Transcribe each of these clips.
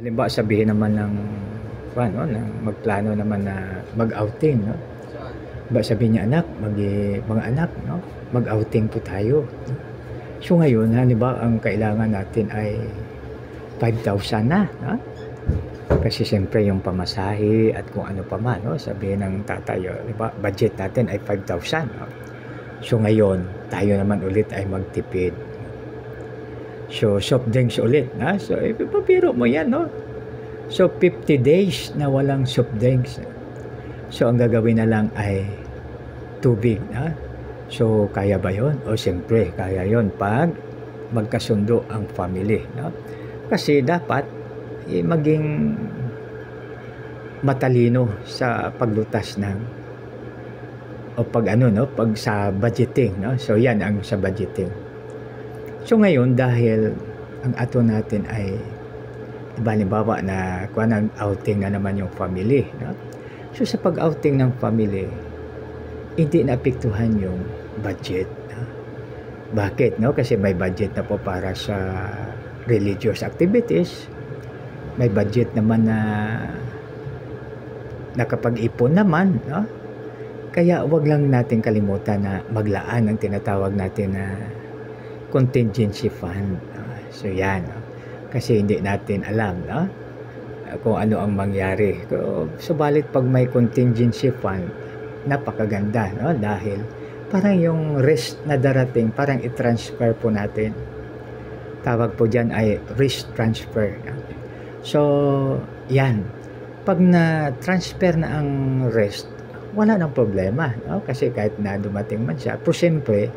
Halimbawa sabihin naman ng ano, ng magplano naman na mag-outing, no? Ba sabihin niya, anak, mga anak, no? Mag-outing po tayo. No? So ngayon, halimbawa ang kailangan natin ay 5,000 na, no? Kasi siyempre yung pamasahe at kung ano pa man, no? Sabihin ng tatay, diba, budget natin ay 5,000. No? So ngayon, tayo naman ulit ay magtipid. So soft drinks ulit, na? So ipapabiro mo yan, no? So 50 days na walang soft drinks. So ang gagawin na lang ay tubig, na? So kaya ba yun? O siyempre, kaya yun pag magkasundo ang family, no? Kasi dapat maging matalino sa paglutas ng o pag ano, no, pag sa budgeting, no. So yan ang sa budgeting. So ngayon dahil ang ato natin ay halimbawa na kuha ng outing na naman yung family, no. So sa pag-outing ng family, hindi naapektuhan yung budget, no? Bakit, no? Kasi may budget na po para sa religious activities. May budget naman na nakapag-ipon naman, no? Kaya wag lang natin kalimutan na maglaan ng tinatawag natin na contingency fund. So yan, no? Kasi hindi natin alam, no? Kung ano ang mangyari. Subalit pag may contingency fund, napakaganda, no? Dahil parang yung risk na darating, parang i-transfer po natin. Tawag po dyan ay risk transfer. No? So, yan. Pag na-transfer na ang risk, wala nang problema. No? Kasi kahit na dumating man siya. Pero siyempre,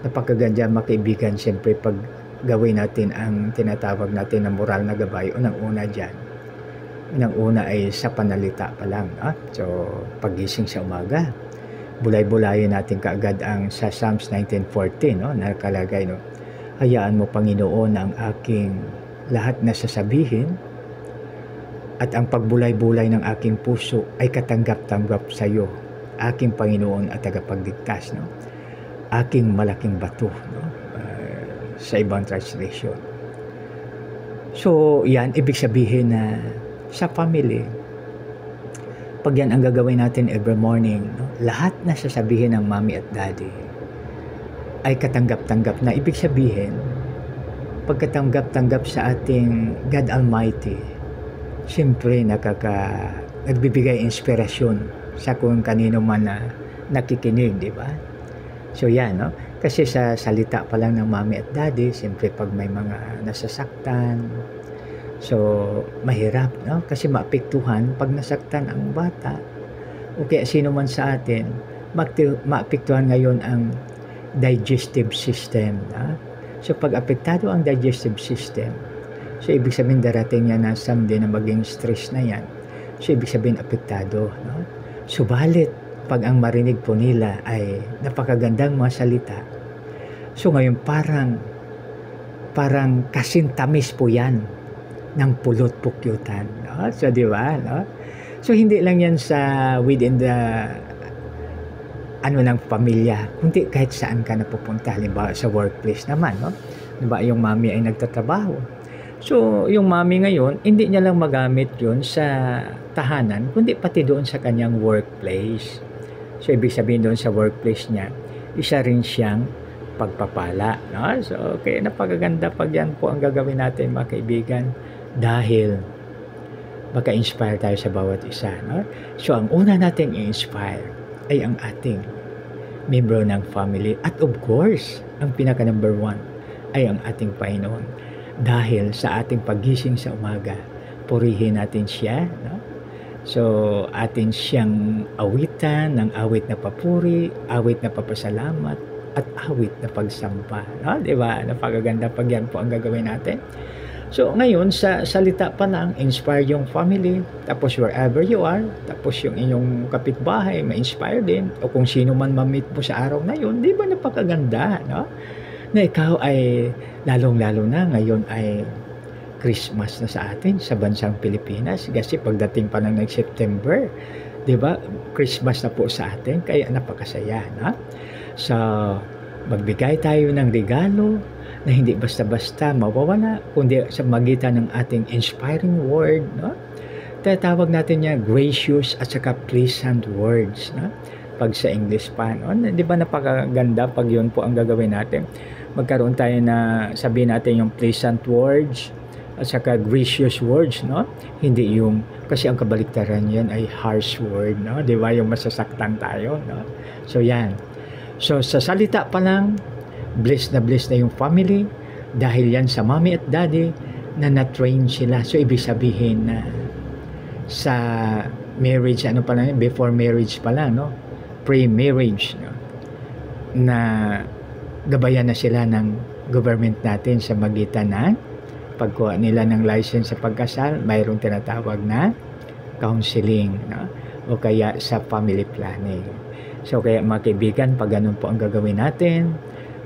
napakaganda makaibigan siyempre pag gawin natin ang tinatawag natin na moral na gabay. Unang-una dyan. Unang-una ay sa panalita pa lang. No? So, pagising sa umaga, bulay-bulayin natin kaagad ang sa Psalms 19:14, no? Nakalagay, no? Hayaan mo, Panginoon, ang aking lahat na sasabihin at ang pagbulay-bulay ng aking puso ay katanggap-tanggap sa iyo, aking Panginoon at tagapagligtas, no? Aking malaking bato, no? Sa ibang translation. So, yan, ibig sabihin na sa family, pag yan ang gagawin natin every morning, no? Lahat na sasabihin ng mommy at daddy ay katanggap-tanggap na. Ibig sabihin, pagkatanggap-tanggap sa ating God Almighty, siyempre nagbibigay inspirasyon sa kung kanino man na nakikinig, di ba? So yan, no? Kasi sa salita pa lang ng mommy at daddy, siyempre pag may mga nasasaktan, so mahirap, no? Kasi maapektuhan pag nasaktan ang bata o kaya sino man sa atin, maapektuhan ngayon ang digestive system, no? So pag apektado ang digestive system, so ibig sabihin darating yan na someday na maging stress na yan. So ibig sabihin apektado, no? Subalit pag ang marinig po nila ay napakagandang mga salita, so ngayon parang kasintamis po yan ng pulot pukyutan, no? So di ba, no? So hindi lang yan sa within the ng pamilya, kundi kahit saan ka napupunta. Halimbawa sa workplace naman, no? Diba yung mami ay nagtatrabaho. So yung mami ngayon, hindi niya lang magamit yun sa tahanan, kundi pati doon sa kanyang workplace. So ibig sabihin doon sa workplace niya, isa rin siyang pagpapala, no? So kaya napakaganda pag yan po ang gagawin natin, mga kaibigan, dahil maka-inspire tayo sa bawat isa, no? So ang una nating i-inspire ay ang ating membro ng family. At of course, ang pinaka number one ay ang ating Panginoon. Dahil sa ating pagising sa umaga, purihin natin siya, no? So, atin siyang awitan ng awit na papuri, awit na papasalamat, at awit na pagsamba, no? Diba? Napakaganda pag yan po ang gagawin natin. So, ngayon, sa salita pa lang, inspire yung family, tapos wherever you are, tapos yung inyong kapitbahay, ma-inspire din, o kung sino man ma-meet mo sa araw na yun, di ba napakaganda, no? Na ikaw ay, lalong-lalo na, ngayon ay Christmas na sa atin, sa bansang Pilipinas, kasi pagdating pa ng September, di ba, Christmas na po sa atin, kaya napakasaya, no? So, magbigay tayo ng regalo, na hindi basta-basta mawawala, kundi sa magitan ng ating inspiring word, no? Tatawag natin niya gracious at saka pleasant words, no? Pag sa English pa, no? Di ba napakaganda pag yun po ang gagawin natin? Magkaroon tayo na sabihin natin yung pleasant words at saka gracious words, no? Hindi yung, kasi ang kabaliktaran yan ay harsh word, no? Di ba? Yung masasaktan tayo, no? So yan. So sa salita pa lang, blessed na yung family dahil yan sa mommy at daddy na na-train sila. So ibig sabihin na sa marriage, ano pa lang, before marriage pa lang, no? Pre-marriage, no? Na gabayan na sila ng government natin sa magitan ng pagkuha nila ng license sa pagkasal, mayroong tinatawag na counseling, no? O kaya sa family planning. So kaya mga kaibigan, pag ganun po ang gagawin natin,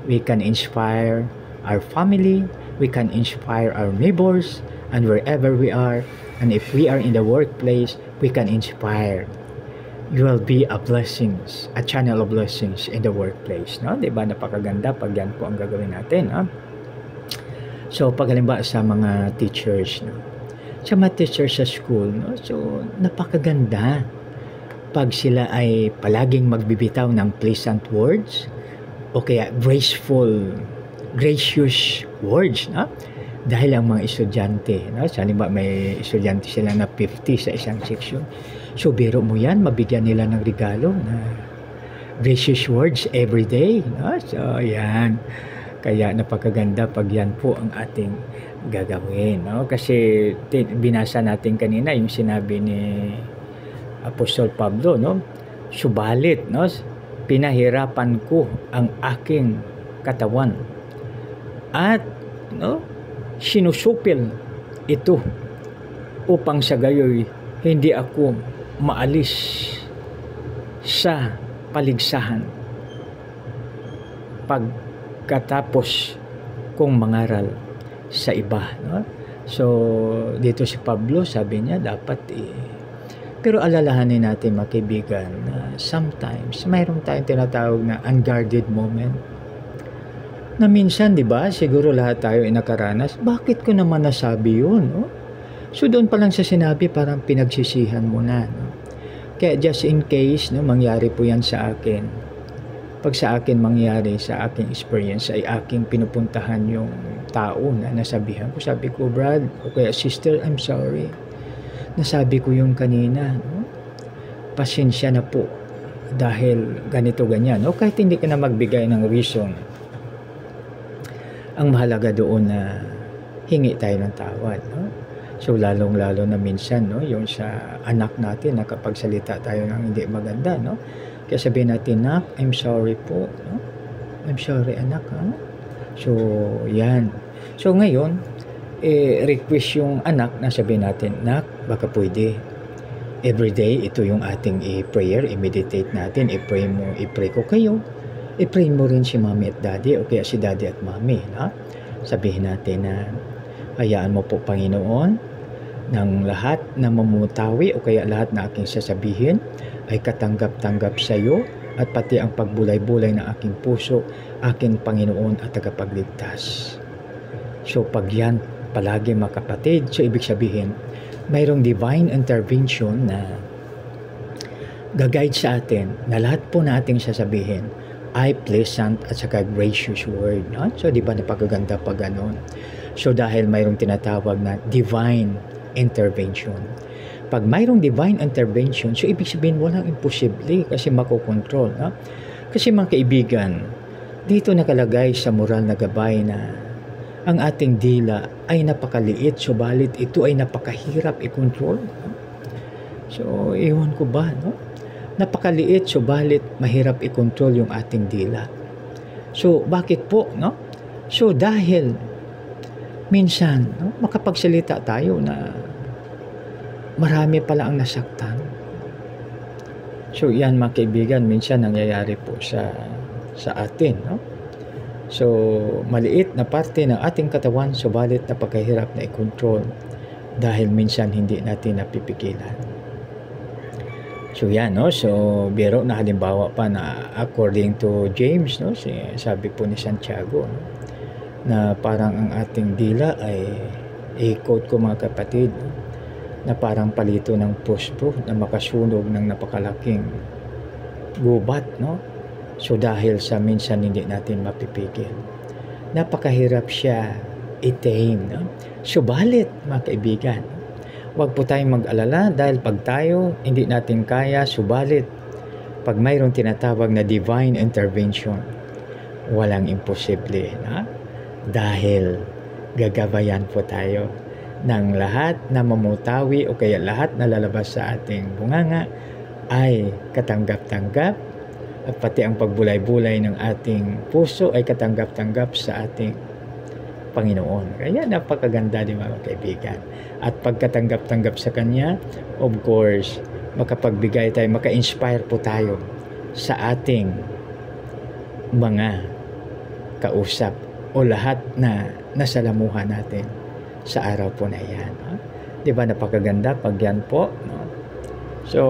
we can inspire our family, we can inspire our neighbors, and wherever we are, and if we are in the workplace, we can inspire. You will be a blessings, a channel of blessings in the workplace, no? Diba napakaganda pag yan po ang gagawin natin, no? So pag halimbawa sa mga teachers, no? Sa mga teachers sa school, no? So napakaganda pag sila ay palaging magbibitaw ng pleasant words o kaya gracious words, no? Dahil ang mga estudyante, no? Sa halimbawa may estudyante sila na 50 sa isang section. So biro mo yan, mabigyan nila ng regalo na gracious words every day, no? So yan. Kaya napakaganda pag yan po ang ating gagawin, no? Kasi binasa natin kanina yung sinabi ni Apostol Pablo, no? Subalit, no? Pinahirapan ko ang aking katawan at, no, sinusupil ito upang sa gayoy hindi ako maalis sa paligsahan pagkatapos kong mangaral sa iba, no? So dito si Pablo, sabi niya dapat pero alalahanin natin mga kaibigan na sometimes mayroon tayong tinatawag na unguarded moment na minsan, di ba, siguro lahat tayo ay nakaranas, bakit ko naman nasabi yun, no? So doon pa lang sa sinabi, parang pinagsisihan mo na, no? Kaya just in case, no, mangyari po yan sa akin, pag sa akin mangyari, sa aking experience, ay aking pinupuntahan yung tao na nasabihan ko, sabi ko, Brad, o kaya sister, I'm sorry, nasabi ko yung kanina, no? Pasensya na po, dahil ganito, ganyan, no? Kahit hindi ka na magbigay ng reason, ang mahalaga doon na hingi tayo ng tawad, no? So lalong-lalo na minsan, no, yung sa anak natin na kapag salita tayo ng hindi maganda, no? Kaya sabihin natin, "Nak, I'm sorry po." No? "I'm sorry, anak." Ha? So yan. So ngayon, request yung anak na sabihin natin, "Nak, baka pwede everyday ito yung ating prayer, i-meditate natin, i-pray ko kayo. I-pray mo rin si mommy at daddy o kaya si daddy at mommy, no? Sabihin natin na hayaan mo po, Panginoon, ng lahat na mamutawi o kaya lahat na aking sasabihin ay katanggap-tanggap sa iyo at pati ang pagbulay-bulay ng aking puso, aking Panginoon at tagapagligtas." So pag yan palagi mga kapatid, so ibig sabihin mayroong divine intervention na gag-guide sa atin na lahat po nating sasabihin ay pleasant at saka gracious word, no? So di ba napakaganda pag ganon? So dahil mayroong tinatawag na divine intervention. Pag mayroong divine intervention, so ibig sabihin walang imposible kasi makokontrol, no? Kasi mga kaibigan, dito nakalagay sa moral na gabay na ang ating dila ay napakaliit, subalit ito ay napakahirap i-control, no? So iwan ko ba, no? Napakaliit, subalit mahirap i-control yung ating dila. So, bakit po, no? So, dahil minsan, no, makapagsalita tayo na marami pala ang nasaktan. So, yan mga kaibigan, minsan nangyayari po sa atin, no? So, maliit na parte ng ating katawan, subalit napakahirap na i-control dahil minsan hindi natin napipigilan. So yan, no? So biro na halimbawa pa na according to James, no? Sabi po ni Santiago, no? na parang ang ating dila ay i-quote ko mga kapatid, na parang palito ng puspro na makasunog ng napakalaking gubat, no? So dahil sa minsan hindi natin mapipigil, napakahirap siya i-tame, no? Subalit mga kaibigan, huwag po tayong mag-alala dahil pag tayo hindi natin kaya, subalit pag mayroong tinatawag na divine intervention, walang imposible, na? Dahil gagabayan po tayo ng lahat na mamutawi o kaya lahat na lalabas sa ating bunganga ay katanggap-tanggap, at pati ang pagbulay-bulay ng ating puso ay katanggap-tanggap sa ating Panginoon. Kaya napakaganda, di ba mga kaibigan? At pagkatanggap-tanggap sa Kanya, of course, makapagbigay tayo, maka-inspire po tayo sa ating mga kausap o lahat na nasalamuhan natin sa araw po na yan. No? Di ba napakaganda pag yan po? No? So,